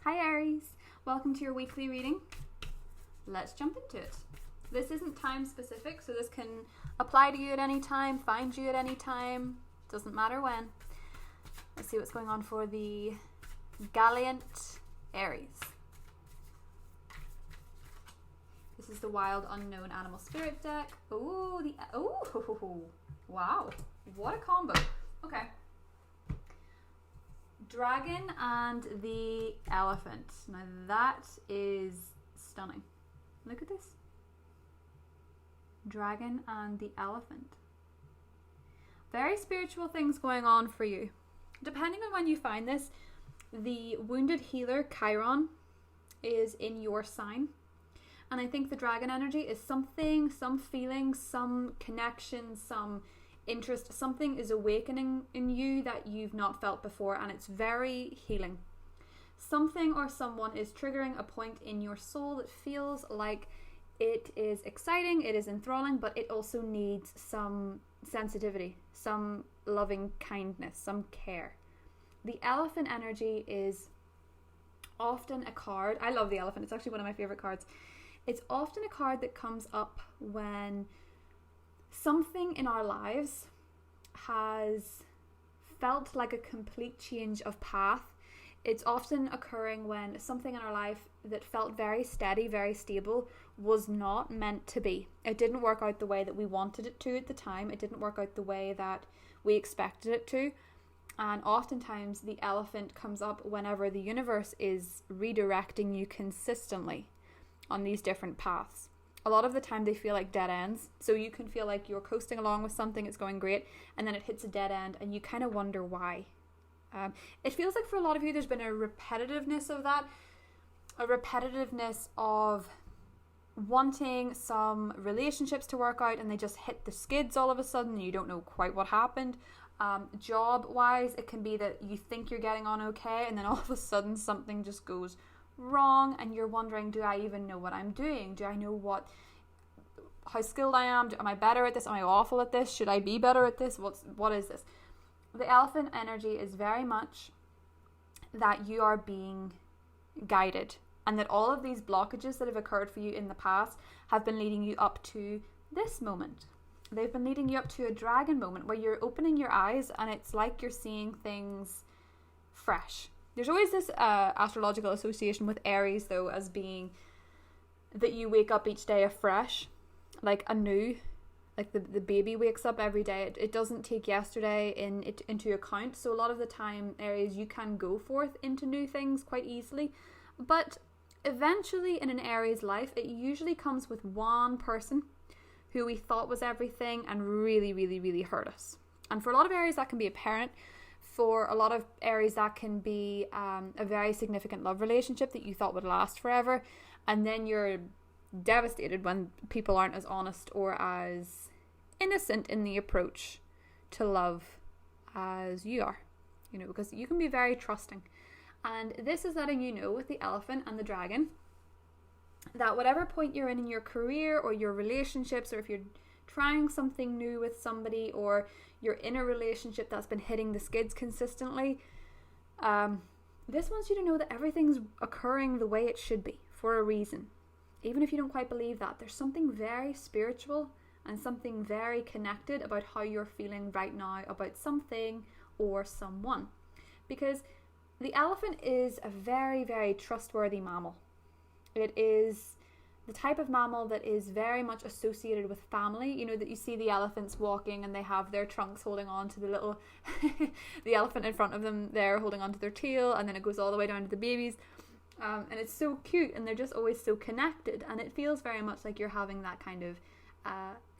Hi Aries, welcome to your weekly reading. Let's jump into it. This isn't time specific, so this can apply to you at any time, find you at any time, doesn't matter when. Let's see what's going on for the Gallant Aries. This is the Wild Unknown Animal Spirit deck. Oh, wow, what a combo. Okay. Dragon and the Elephant. Now that is stunning. Look at this. Dragon and the Elephant. Very spiritual things going on for you. Depending on when you find this, the wounded healer Chiron is in your sign. And I think the dragon energy is something, some feeling, some connection, some interest. Something is awakening in you that you've not felt before, and it's very healing. Something or someone is triggering a point in your soul that feels like it is exciting, it is enthralling, but it also needs some sensitivity, some loving kindness, some care. The elephant energy is often a card. I love the elephant. It's actually one of my favorite cards. It's often a card that comes up when something in our lives has felt like a complete change of path. It's often occurring when something in our life that felt very steady, very stable, was not meant to be. It didn't work out the way that we wanted it to at the time. It didn't work out the way that we expected it to. And oftentimes the elephant comes up whenever the universe is redirecting you consistently on these different paths. A lot of the time they feel like dead ends. So you can feel like you're coasting along with something, it's going great, and then it hits a dead end and you kind of wonder why. It feels like for a lot of you there's been a repetitiveness of that. A repetitiveness of wanting some relationships to work out and they just hit the skids all of a sudden and you don't know quite what happened. Job wise, it can be that you think you're getting on okay and then all of a sudden something just goes wrong and you're wondering, do I even know what I'm doing? Do I know how skilled I am? Am I better at this? Am I awful at this? Should I be better at this? What is this? The elephant energy is very much that you are being guided and that all of these blockages that have occurred for you in the past have been leading you up to this moment. They've been leading you up to a dragon moment where you're opening your eyes and it's like you're seeing things fresh. There's always this astrological association with Aries, though, as being that you wake up each day afresh, like anew, like the baby wakes up every day. It doesn't take yesterday into account. So a lot of the time, Aries, you can go forth into new things quite easily. But eventually in an Aries life, it usually comes with one person who we thought was everything and really, really, really hurt us. And for a lot of Aries, that can be a parent. For a lot of Aries, that can be a very significant love relationship that you thought would last forever. And then you're devastated when people aren't as honest or as innocent in the approach to love as you are. Because you can be very trusting. And this is letting you know with the elephant and the dragon that whatever point you're in your career or your relationships, or if you're trying something new with somebody, or you're in a relationship that's been hitting the skids consistently, this wants you to know that everything's occurring the way it should be for a reason. Even if you don't quite believe that, there's something very spiritual and something very connected about how you're feeling right now about something or someone. Because the elephant is a very, very trustworthy mammal. It is the type of mammal that is very much associated with family. That you see the elephants walking and they have their trunks holding on to the little the elephant in front of them there holding on to their tail, and then it goes all the way down to the babies, and it's so cute, and they're just always so connected, and it feels very much like you're having that kind of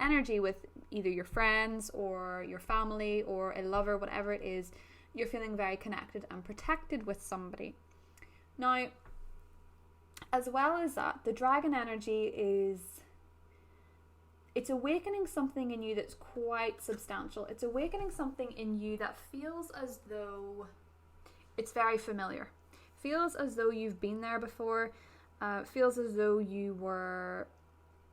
energy with either your friends or your family or a lover, whatever it is. You're feeling very connected and protected with somebody. Now, as well as that, the dragon energy it's awakening something in you that's quite substantial. It's awakening something in you that feels as though it's very familiar. Feels as though you've been there before. Feels as though you were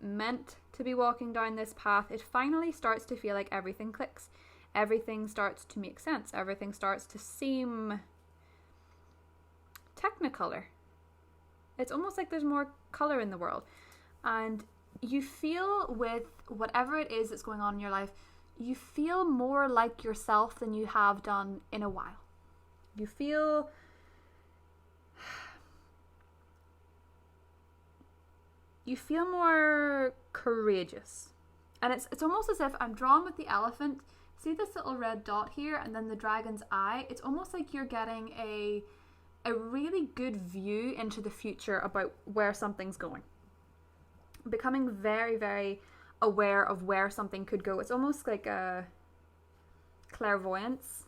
meant to be walking down this path. It finally starts to feel like everything clicks. Everything starts to make sense. Everything starts to seem technicolor. It's almost like there's more color in the world. And you feel, with whatever it is that's going on in your life, you feel more like yourself than you have done in a while. You feel more courageous. And it's almost as if I'm drawn with the elephant. See this little red dot here and then the dragon's eye? It's almost like you're getting a really good view into the future about where something's going. Becoming very, very aware of where something could go. It's almost like a clairvoyance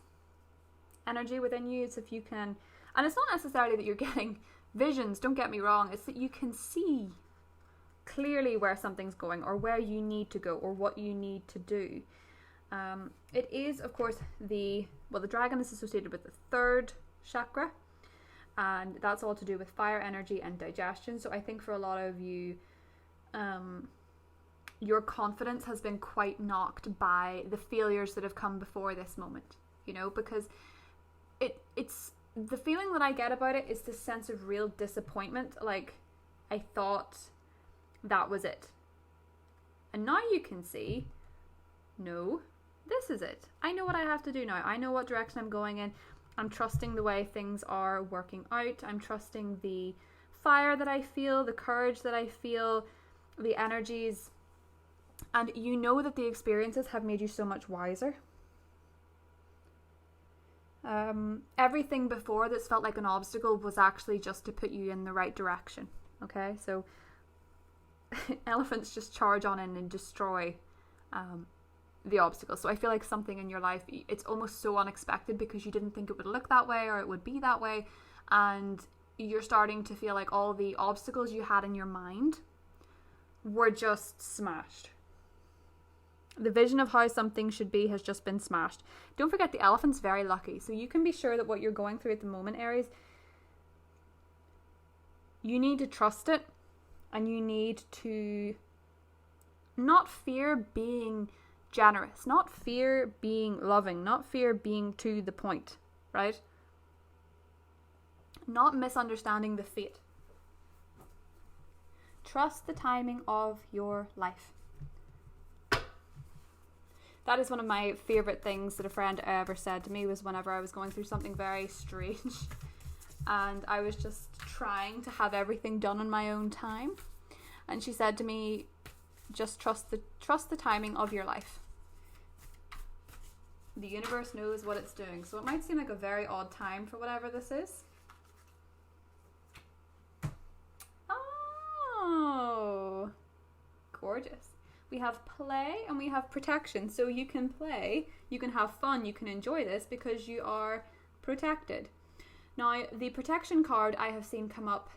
energy within you. It's if you can, and it's not necessarily that you're getting visions, don't get me wrong, it's that you can see clearly where something's going or where you need to go or what you need to do. It is, of course, the dragon is associated with the third chakra, and that's all to do with fire energy and digestion. So I think for a lot of you, your confidence has been quite knocked by the failures that have come before this moment, you know, because it's the feeling that I get about it is this sense of real disappointment. Like, I thought that was it, and now you can see, no, this is it. I know what I have to do now. I know what direction I'm going in. I'm trusting the way things are working out. I'm trusting the fire that I feel, the courage that I feel, the energies, and you know that the experiences have made you so much wiser. Everything before that's felt like an obstacle was actually just to put you in the right direction. Okay, so elephants just charge on in and destroy the obstacles. So I feel like something in your life, it's almost so unexpected because you didn't think it would look that way or it would be that way, and you're starting to feel like all the obstacles you had in your mind were just smashed. The vision of how something should be has just been smashed. Don't forget, the elephant's very lucky. So you can be sure that what you're going through at the moment, Aries, you need to trust it, and you need to not fear being generous, not fear being loving, not fear being to the point, right? Not misunderstanding the fate. Trust the timing of your life. That is one of my favourite things that a friend ever said to me, was whenever I was going through something very strange and I was just trying to have everything done in my own time. And she said to me, just trust the timing of your life. The universe knows what it's doing. So it might seem like a very odd time for whatever this is. Oh, gorgeous. We have play and we have protection. So you can play, you can have fun, you can enjoy this because you are protected. Now, the protection card I have seen come up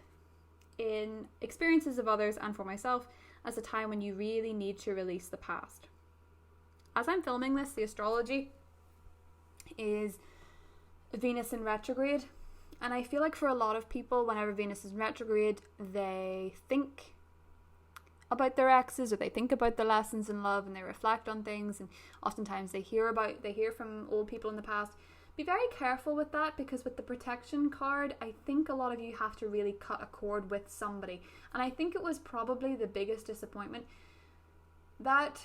in experiences of others and for myself as a time when you really need to release the past. As I'm filming this, the astrology is Venus in retrograde. And I feel like for a lot of people, whenever Venus is in retrograde, they think about their exes, or they think about the lessons in love, and they reflect on things, and oftentimes they hear from old people in the past. Be very careful with that, because with the protection card, I think a lot of you have to really cut a cord with somebody. And I think it was probably the biggest disappointment. That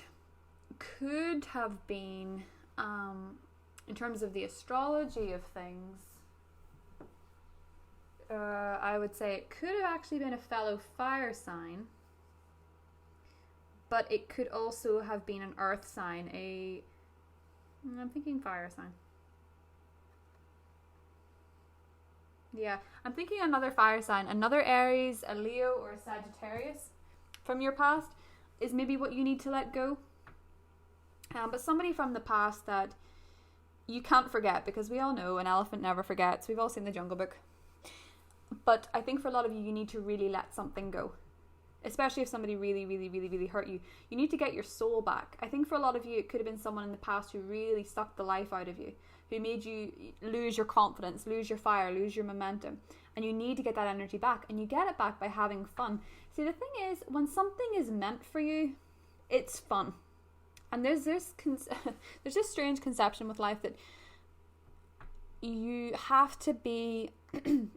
could have been, in terms of the astrology of things, I would say it could have actually been a fellow fire sign, but it could also have been an earth sign, I'm thinking fire sign. Yeah, I'm thinking another fire sign, another Aries, a Leo, or a Sagittarius from your past is maybe what you need to let go. But somebody from the past that you can't forget, because we all know an elephant never forgets. We've all seen the Jungle Book. But I think for a lot of you, you need to really let something go. Especially if somebody really, really, really, really hurt you. You need to get your soul back. I think for a lot of you, it could have been someone in the past who really sucked the life out of you, who made you lose your confidence, lose your fire, lose your momentum. And you need to get that energy back. And you get it back by having fun. See, the thing is, when something is meant for you, it's fun. And there's this strange conception with life that you have to be,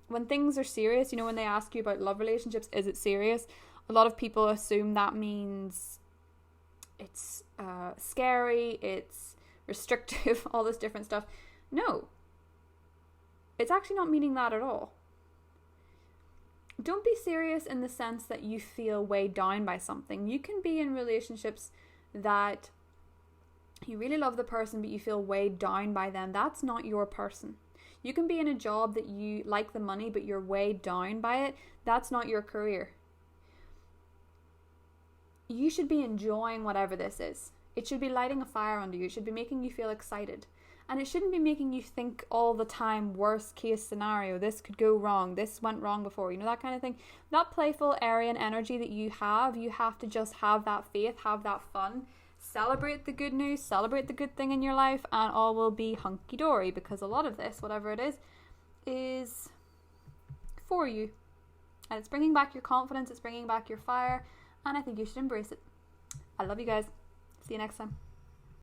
when things are serious, you know, when they ask you about love relationships, is it serious? A lot of people assume that means it's scary, it's restrictive, all this different stuff. No, it's actually not meaning that at all. Don't be serious in the sense that you feel weighed down by something. You can be in relationships that you really love the person, but you feel weighed down by them. That's not your person. You can be in a job that you like the money, but you're weighed down by it. That's not your career. You should be enjoying whatever this is. It should be lighting a fire under you. It should be making you feel excited. And it shouldn't be making you think all the time, worst case scenario, this could go wrong, this went wrong before, you know, that kind of thing. That playful Aryan energy that you have to just have that faith, have that fun, celebrate the good news, celebrate the good thing in your life, and all will be hunky-dory, because a lot of this, whatever it is for you. And it's bringing back your confidence, it's bringing back your fire, and I think you should embrace it. I love you guys. See you next time.